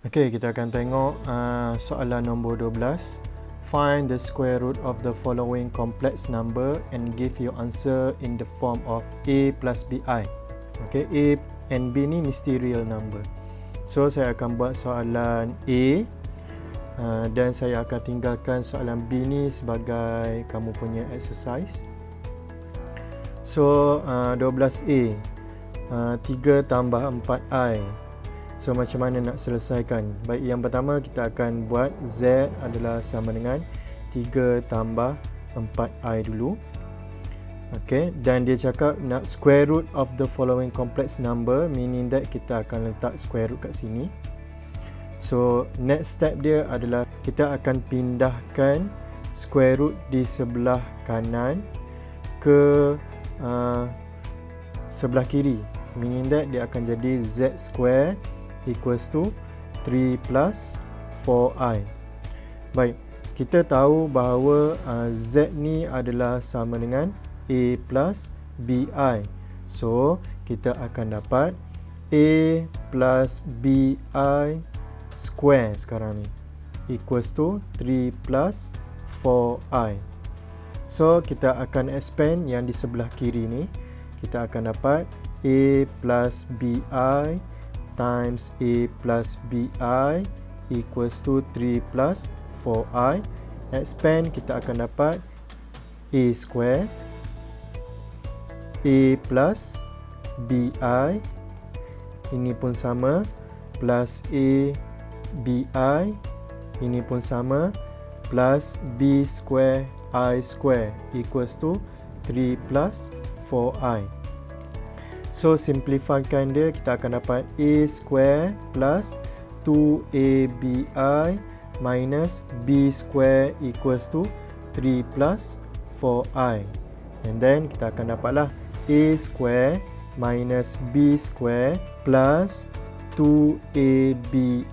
Okey, kita akan tengok soalan nombor 12. Find the square root of the following complex number and give your answer in the form of a plus bi. Okey, a and b ni mesti real number. So saya akan buat soalan a dan saya akan tinggalkan soalan b ni sebagai kamu punya exercise. So 12a, 3 tambah 4i. So macam mana nak selesaikan? Baik, yang pertama kita akan buat z adalah sama dengan 3 tambah 4i dulu. Okay, dan dia cakap nak square root of the following complex number, meaning that kita akan letak square root kat sini. So next step dia adalah kita akan pindahkan square root di sebelah kanan ke sebelah kiri, meaning that dia akan jadi z square equals to 3 plus 4i. Baik, kita tahu bahawa z ni adalah sama dengan a plus bi. So kita akan dapat a plus bi square sekarang ni equals to 3 plus 4i. So kita akan expand yang di sebelah kiri ni. Kita akan dapat a plus bi times a plus bi equals to 3 plus 4i. Expand, kita akan dapat a square, a plus bi, ini pun sama, plus a bi, ini pun sama, plus b square I square equals to 3 plus 4i. So simplifykan dia, kita akan dapat a square plus 2abi minus b square equals to 3 plus 4i. And then kita akan dapatlah a square minus b square plus 2abi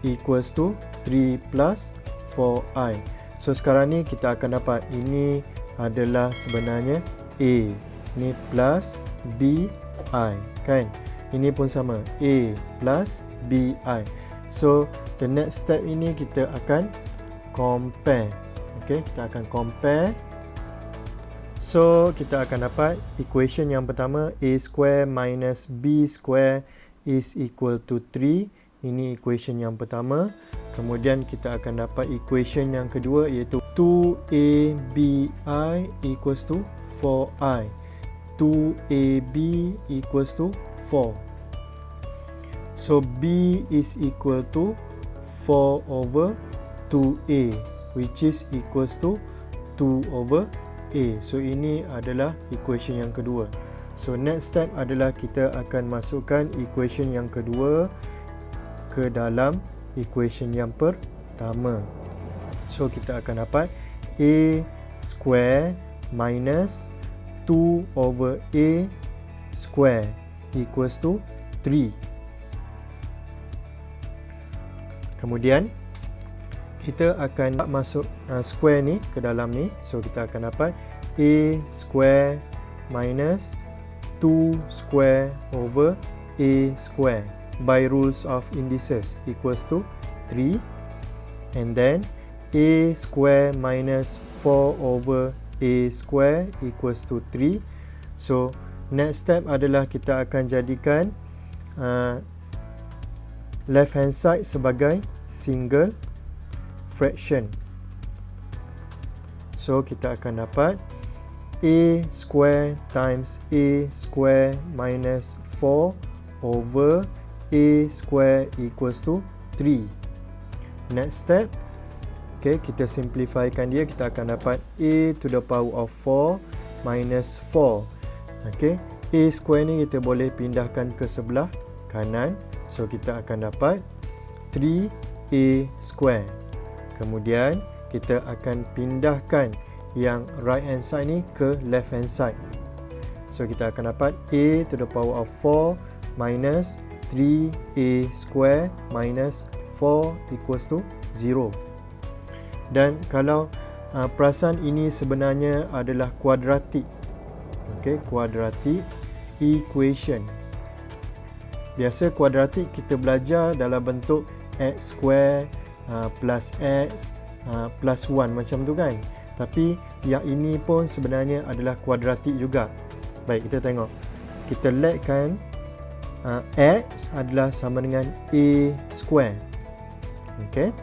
equals to 3 plus 4i. So sekarang ni kita akan dapat ini adalah sebenarnya a, ini plus bi, kan? Ini pun sama, a plus bi. So the next step ini kita akan compare. Okay, kita akan compare. So kita akan dapat equation yang pertama, a square minus b square is equal to 3. Ini equation yang pertama. Kemudian kita akan dapat equation yang kedua, iaitu 2abi equals to 4i. 2ab equals to 4. So b is equal to 4 over 2a, which is equals to 2 over a. So ini adalah equation yang kedua. So next step adalah kita akan masukkan equation yang kedua ke dalam equation yang pertama. So kita akan dapat a square minus 2 over a square equals to 3. Kemudian kita akan masuk square ni ke dalam ni. So kita akan dapat a square minus 2 square over a square by rules of indices equals to 3. And then a square minus 4 over a square equals to 3. So next step adalah kita akan jadikan left hand side sebagai single fraction. So kita akan dapat a square times a square minus 4 over a square equals to 3. Next step, okay, kita simplifykan dia. Kita akan dapat a to the power of 4 minus 4. Okay, a square ni kita boleh pindahkan ke sebelah kanan. So kita akan dapat 3a square. Kemudian kita akan pindahkan yang right hand side ni ke left hand side. So kita akan dapat a to the power of 4 minus 3a square minus 4 equals to 0. Dan kalau perasan ini sebenarnya adalah kuadratik. Okay, quadratic equation. Biasa kuadratik kita belajar dalam bentuk x square plus x plus 1 macam tu kan. Tapi yang ini pun sebenarnya adalah kuadratik juga. Baik, kita tengok. Kita letkan x adalah sama dengan a square. Okay.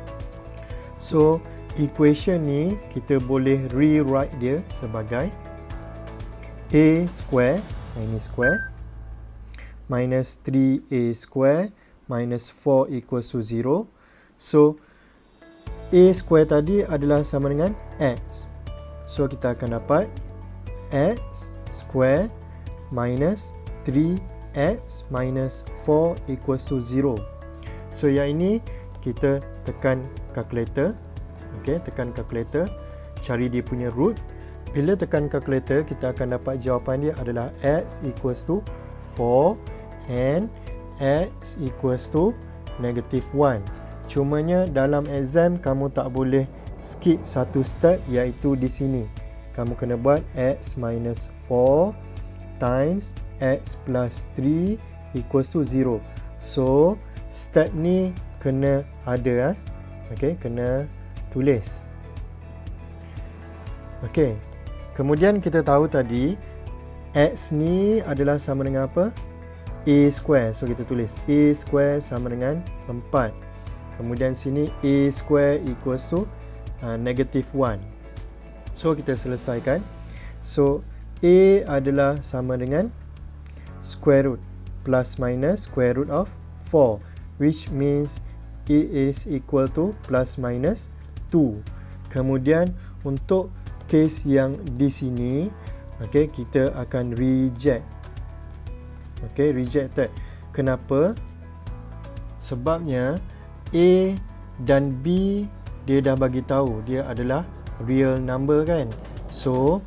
So, equation ni kita boleh rewrite dia sebagai a square, ini square, minus 3a square minus 4 equals to 0. So, a square tadi adalah sama dengan x. So, kita akan dapat x square minus 3x minus 4 equals to 0. So, yang ini kita tekan calculator. Okay, tekan calculator, cari dia punya root. Bila tekan calculator, kita akan dapat jawapan dia adalah x equals to 4 and x equals to negative 1. Cumanya dalam exam kamu tak boleh skip satu step, iaitu di sini. Kamu kena buat x minus 4 times x plus 3 equals to 0. So, step ni kena ada. Okay, kena tulis. Okay, kemudian kita tahu tadi x ni adalah sama dengan apa? A square. So, kita tulis a square sama dengan 4. Kemudian sini a square equals to negative 1. So, kita selesaikan. So, a adalah sama dengan square root plus minus square root of 4, which means it is equal to plus minus 2. Kemudian untuk case yang di sini, okay, kita akan reject. Okay, rejected. Kenapa? Sebabnya A dan B dia dah bagi tahu dia adalah real number kan. So,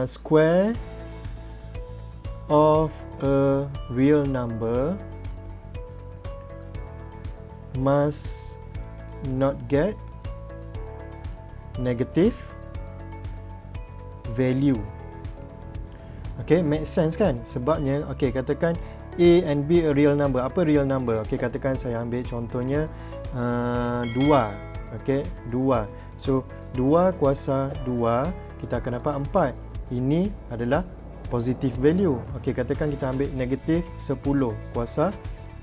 square of a real number must not get negative value. Okay, make sense kan? Sebabnya, okay, katakan A and B a real number. Apa real number? Okay, katakan saya ambil contohnya 2. Okay, 2. So, 2 kuasa 2, kita akan dapat 4. Ini adalah positive value. Okay, katakan kita ambil negatif 10 kuasa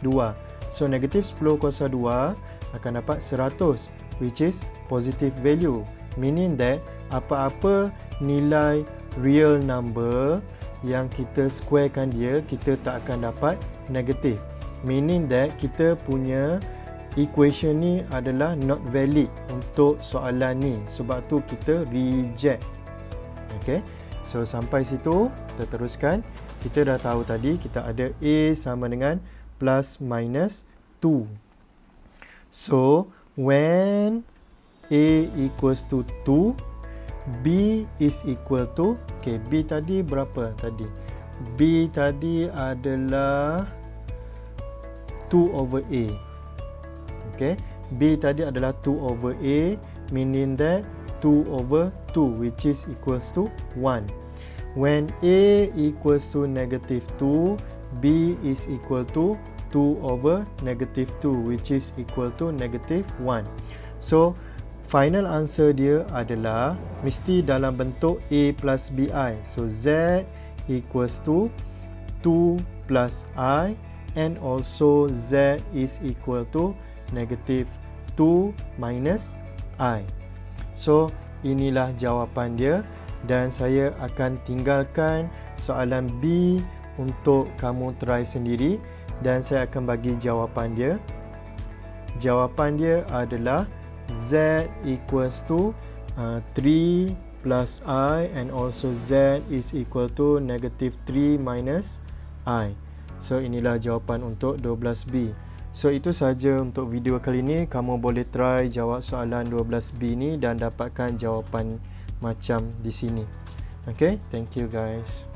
2. So, negatif 10 kuasa 2 akan dapat 100, which is positive value. Meaning that, apa-apa nilai real number yang kita squarekan dia, kita tak akan dapat negatif. Meaning that kita punya equation ni adalah not valid untuk soalan ni. Sebab tu kita reject. Okay, so sampai situ kita teruskan. Kita dah tahu tadi kita ada A sama dengan plus minus 2. So when A equals to 2, B is equal to, okay, B tadi berapa tadi? B tadi adalah 2 over A. Okay, B tadi adalah 2 over A, meaning that 2 over 2, which is equals to 1. When A equals to negative 2, B is equal to 2 over negative 2, which is equal to negative 1. So, final answer dia adalah mesti dalam bentuk A plus BI. So, Z equals to 2 plus I, and also Z is equal to negative 2 minus I. So, inilah jawapan dia, dan saya akan tinggalkan soalan B untuk kamu try sendiri, dan saya akan bagi jawapan dia. Jawapan dia adalah Z equals to 3 plus I, and also Z is equal to negative 3 minus I. So, inilah jawapan untuk 12B. So, itu saja untuk video kali ini. Kamu boleh try jawab soalan 12B ni dan dapatkan jawapan macam di sini. Okay, thank you guys.